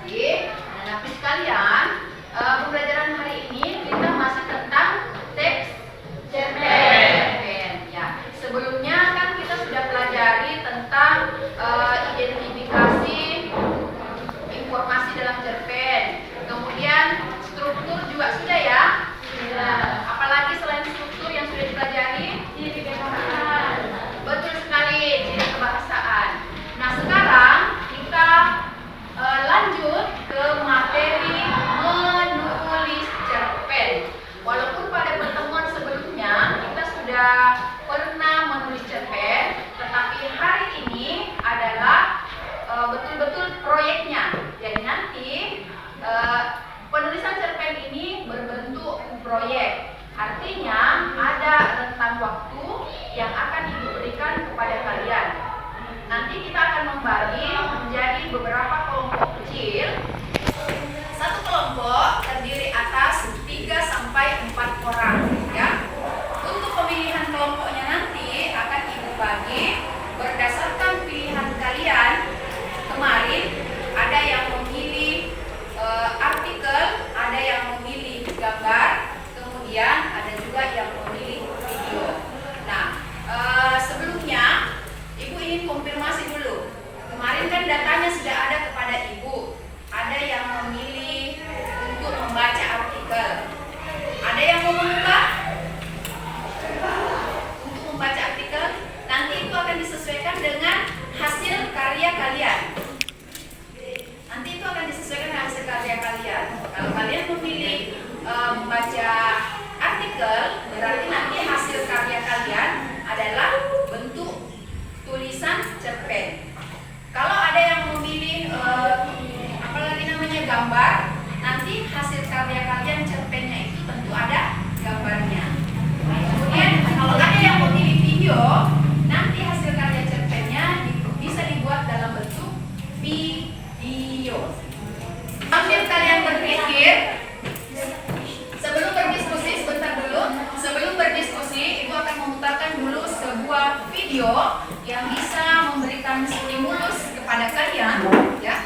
inspirasi. Nah, Napi sekalian, pembelajaran hari ini kita masih tentang teks cerpen. Ya, sebelumnya kan kita sudah pelajari tentang identifikasi informasi dalam cerpen. Kemudian struktur juga sudah ya. Nah, apalagi selain struktur yang sudah dipelajari? Ciri kebahasaan. Betul sekali, ciri kebahasaan. Nah, sekarang kita lanjut ke materi menulis cerpen. Walaupun pada pertemuan sebelumnya kita sudah pernah menulis cerpen, tetapi hari ini adalah betul-betul proyeknya. Jadi nanti penulisan cerpen ini berbentuk proyek. Artinya ada rentang waktu yang akan Ibu berikan kepada kalian. Nanti kita akan membagi menjadi beberapa kelompok kecil. Satu kelompok terdiri atas 3 sampai 4 orang, ya. Untuk pemilihan kelompoknya nanti akan Ibu bagi berdasarkan pilihan kalian. Kemarin ada yang memilih artikel, ada yang memilih gambar, kemudian ada juga yang memilih video. Nah, sebelumnya Ibu ingin konfirmasi dulu. Kemarin kan datanya sudah ada kepada Ibu. Ada yang memilih untuk membaca artikel. Ada yang mau membuka untuk membaca artikel. Nanti itu akan disesuaikan dengan hasil karya kalian. Nanti itu akan disesuaikan dengan hasil karya kalian. Kalau kalian memilih membaca artikel, berarti nanti hasil karya kalian adalah bentuk tulisan cerpen. Kalau ada yang memilih apalagi namanya gambar, nanti hasil karya kalian cerpennya itu tentu ada gambarnya. Kemudian kalau ada yang memilih video, nanti hasil karya cerpennya bisa dibuat dalam bentuk video. Sambil kalian berpikir, sebelum berdiskusi, sebentar dulu. Sebelum berdiskusi, Ibu akan memutarkan dulu sebuah video yang bisa memberikan stimulus kepada kalian, ya,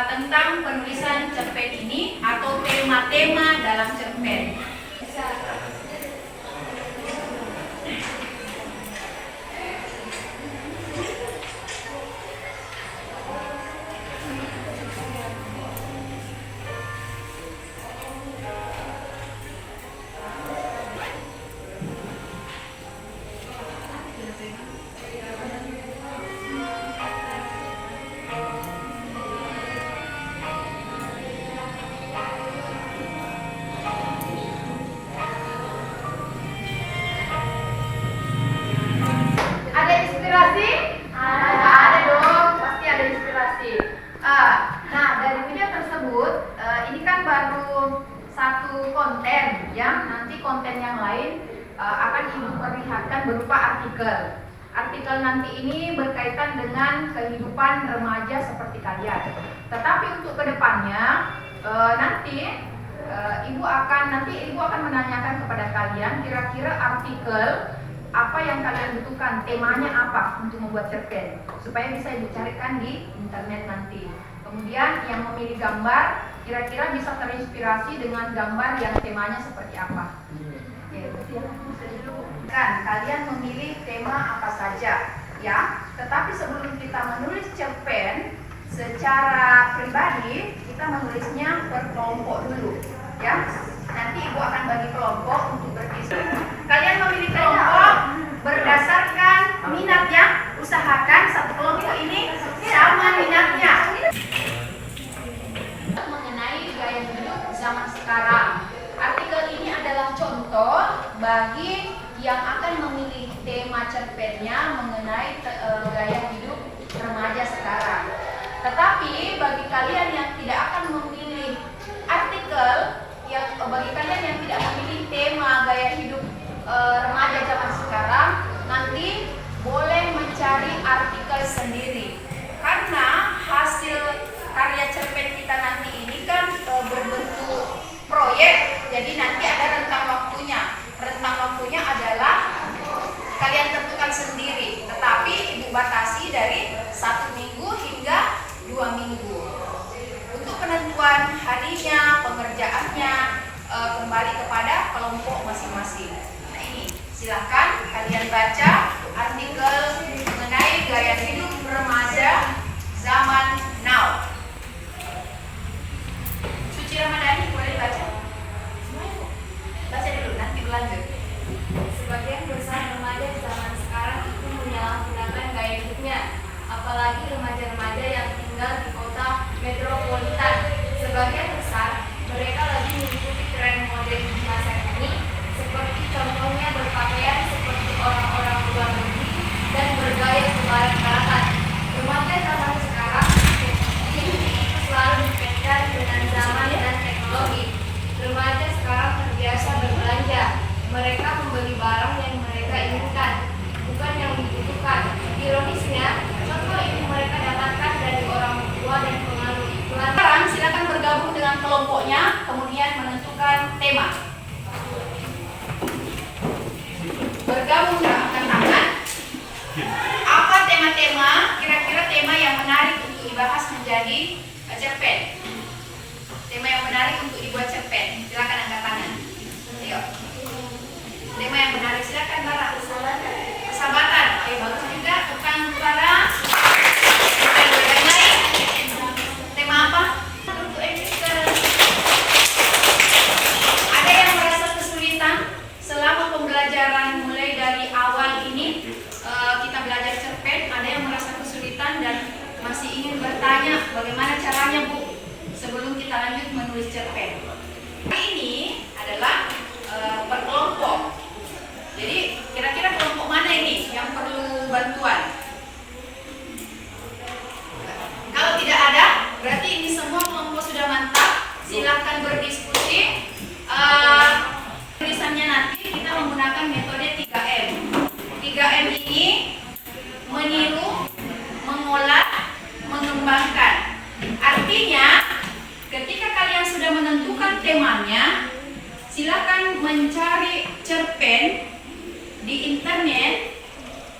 tentang penulisan cerpen ini atau tema-tema dalam cerpen. Berupa artikel nanti ini berkaitan dengan kehidupan remaja seperti kalian. Tetapi untuk kedepannya nanti ibu akan menanyakan kepada kalian kira-kira artikel apa yang kalian butuhkan, temanya apa untuk membuat cerpen, supaya bisa dicarikan di internet nanti. Kemudian yang memilih gambar kira-kira bisa terinspirasi dengan gambar yang temanya seperti apa. Kan kalian memilih tema apa saja, ya. Tetapi sebelum kita menulis cerpen secara pribadi, kita menulisnya per kelompok dulu, ya. Nanti Ibu akan bagi kelompok untuk berdiskusi. Kalian memilih kelompok berdasarkan minatnya. Usahakan satu kelompok ini sama minatnya. Mengenai gaya hidup zaman sekarang. Artikel ini adalah contoh bagi yang akan memilih tema cerpennya mengenai gaya hidup remaja sekarang. Tetapi bagi kalian yang tidak akan memilih artikel, bagi kalian yang tidak memilih tema gaya hidup remaja zaman sekarang, nanti boleh mencari artikel sendiri. Karena hasil karya cerpen kita nanti ini kan berbentuk proyek, jadi nanti ada rentang waktunya. Rentang waktunya adalah kalian tentukan sendiri, tetapi Ibu batasi dari 1 minggu hingga 2 minggu. teknologi. Nah ini, silahkan kalian baca artikel mengenai gaya hidup remaja zaman now. Suci Ramadhani boleh baca? Baca dulu, nanti berlanjut. Sebagian besar remaja zaman sekarang itu menyalahgunakan gaya hidupnya, apalagi remaja-remaja yang tinggal di kota metropolitan. Sebagian besar mereka lebih mengikuti tren modern di masa ini, seperti contohnya berpakaian seperti orang-orang luar negeri dan bergaya sebarat-baratan. Remaja zaman sekarang itu selalu dikaitkan dengan zaman dan teknologi. Remaja sekarang terbiasa berbelanja. Mereka membeli barang yang mereka inginkan, bukan yang dibutuhkan. Ironisnya, contoh ini mereka dapatkan dari orang tua dan pengaruh iklan. Sekarang silakan bergabung dengan kelompoknya, kemudian menentukan tema. Bergabung angkat tangan. Apa tema-tema? Kira-kira tema yang menarik untuk dibahas menjadi cerpen. Tema yang menarik untuk dibuat cerpen. Silakan angkat tangan. Ayo. Tema yang menarik, silakan Bara. Persahabatan. Oke, bagus juga. Tentang Bara. Yang lain. Tema apa? Untuk ada yang merasa kesulitan selama pembelajaran mulai dari awal ini kita belajar cerpen. Ada yang merasa kesulitan dan masih ingin bertanya bagaimana caranya, Bu, sebelum kita lanjut menulis cerpen. Ini adalah berkelompok. Jadi kira-kira kelompok mana ini yang perlu bantuan? Kalau tidak ada, berarti ini semua kelompok sudah mantap. Silakan berdiskusi. Tulisannya nanti kita menggunakan metode 3M. 3M ini meniru, mengolah, mengembangkan. Artinya, ketika kalian sudah menentukan temanya, silakan mencari cerpen di internet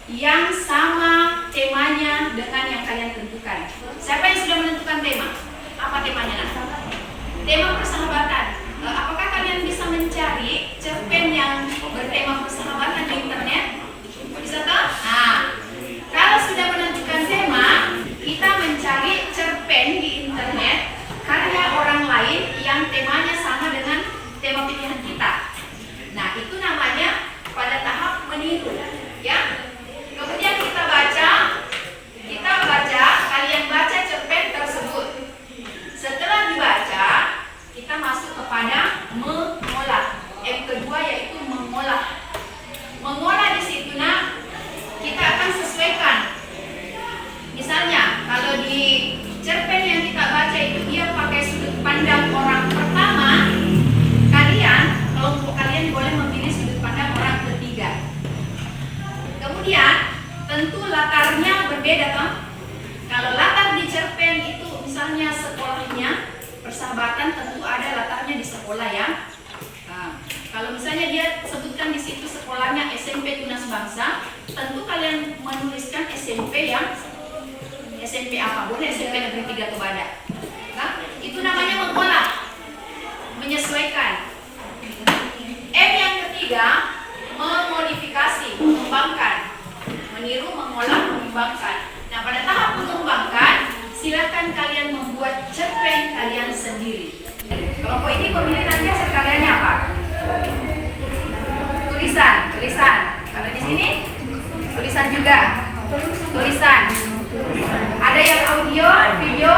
yang sama temanya dengan yang kalian tentukan. Siapa yang sudah menentukan tema? Apa temanya nanti? Tema persahabatan. Apakah kalian bisa mencari cerpen yang bertema persahabatan di internet? Bisa toh? Nah, kalau sudah menentukan tema, kita mencari cerpen di internet karya orang lain yang temanya sama dengan tema pilihan kita. Nah, itu namanya pada tahap meniru, ya. Kemudian kita baca, kalian baca cerpen tersebut. Setelah dibaca, kita masuk kepada mengolah. M kedua yaitu mengolah. Mengolah di situ, nah, kita akan sesuaikan. Misalnya, kalau di cerpen yang kita baca itu dia pakai sudut pandang orang pertama, kelompok kalian boleh memilih sudut pandang orang ketiga. Kemudian tentu latarnya berbeda toh. Kalau latar di cerpen itu misalnya sekolahnya persahabatan, tentu ada latarnya di sekolah ya. Nah, kalau misalnya dia sebutkan di situ sekolahnya SMP Tunas Bangsa, tentu kalian menuliskan SMP yang SMP apa? Boleh SMP Negeri 3 Tobada. Nah, itu namanya mengolah, menyesuaikan. M yang ketiga, memodifikasi, mengembangkan, meniru, mengolah, mengembangkan. Nah, pada tahap mengembangkan, silakan kalian membuat cerpen kalian sendiri. Kelompok ini pemilih nanti hasil karyanya apa? Tulisan. Kalau di sini tulisan juga, tulisan. Ada yang audio, video,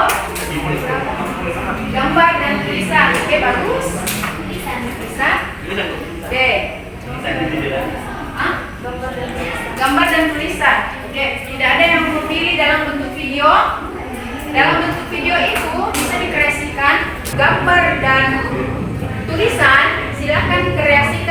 gambar dan tulisan. Oke, bagus. Tulisan. D. Gambar dan tulisan. Oke, tidak ada yang memilih dalam bentuk video. Dalam bentuk video itu bisa dikreasikan gambar dan tulisan. Silakan kreasikan